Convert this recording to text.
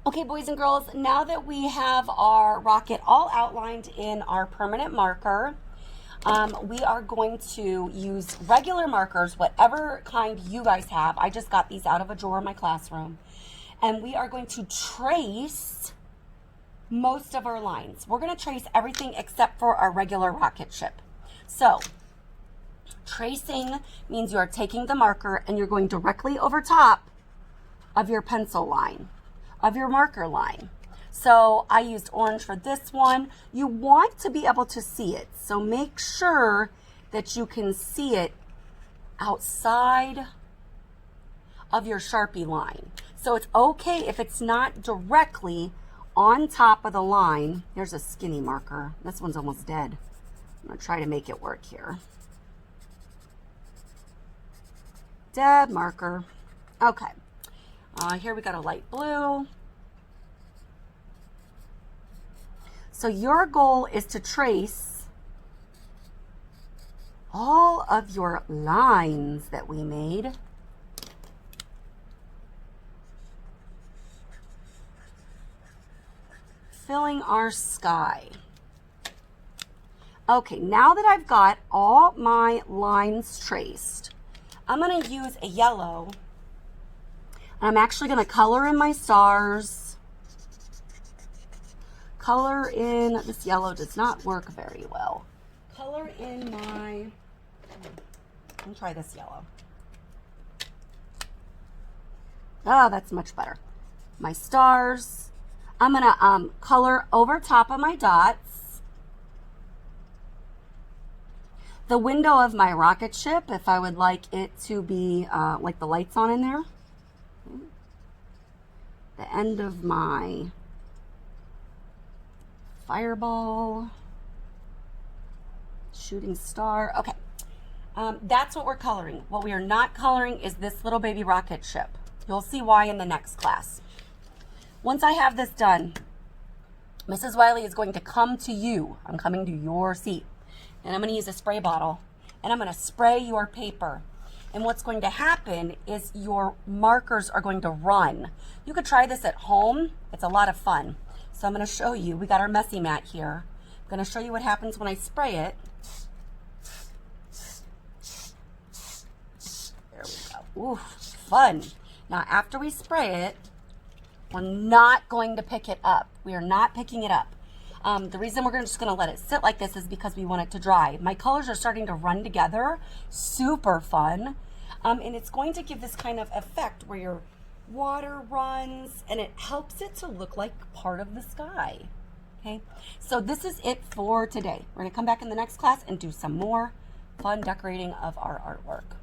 Okay, boys and girls, now that we have our rocket all outlined in our permanent marker, we are going to use regular markers, whatever kind you guys have. I just got these out of a drawer in my classroom. And we are going to trace most of our lines. We're going to trace everything except for our regular rocket ship. So, tracing means you are taking the marker and you're going directly over top of your pencil line, of your marker line. So I used orange for this one. You want to be able to see it. So make sure that you can see it outside of your Sharpie line. So it's okay if it's not directly on top of the line. There's a skinny marker. This one's almost dead. I'm gonna try to make it work here. Dead marker. Okay. Here we got a light blue. So your goal is to trace all of your lines that we made. Filling our sky. Okay, now that I've got all my lines traced, I'm going to use a yellow. I'm actually going to color in my stars. Color in, this yellow does not work very well. Color in my, let me try this yellow. Oh, that's much better. My stars. I'm going to color over top of my dots. The window of my rocket ship, if I would like it to be like the lights on in there. The end of my fireball, shooting star. Okay, that's what we're coloring. What we are not coloring is this little baby rocket ship. You'll see why in the next class. Once I have this done, Mrs. Wiley is going to come to you. I'm coming to your seat. And I'm going to use a spray bottle. And I'm going to spray your paper. And what's going to happen is your markers are going to run. You could try this at home. It's a lot of fun. So I'm going to show you. We got our messy mat here. I'm going to show you what happens when I spray it. There we go. Ooh, fun. Now after we spray it, we're not going to pick it up. We are not picking it up. The reason we're just going to let it sit like this is because we want it to dry. My colors are starting to run together. Super fun. And it's going to give this kind of effect where your water runs and it helps it to look like part of the sky. Okay, so this is it for today. We're going to come back in the next class and do some more fun decorating of our artwork.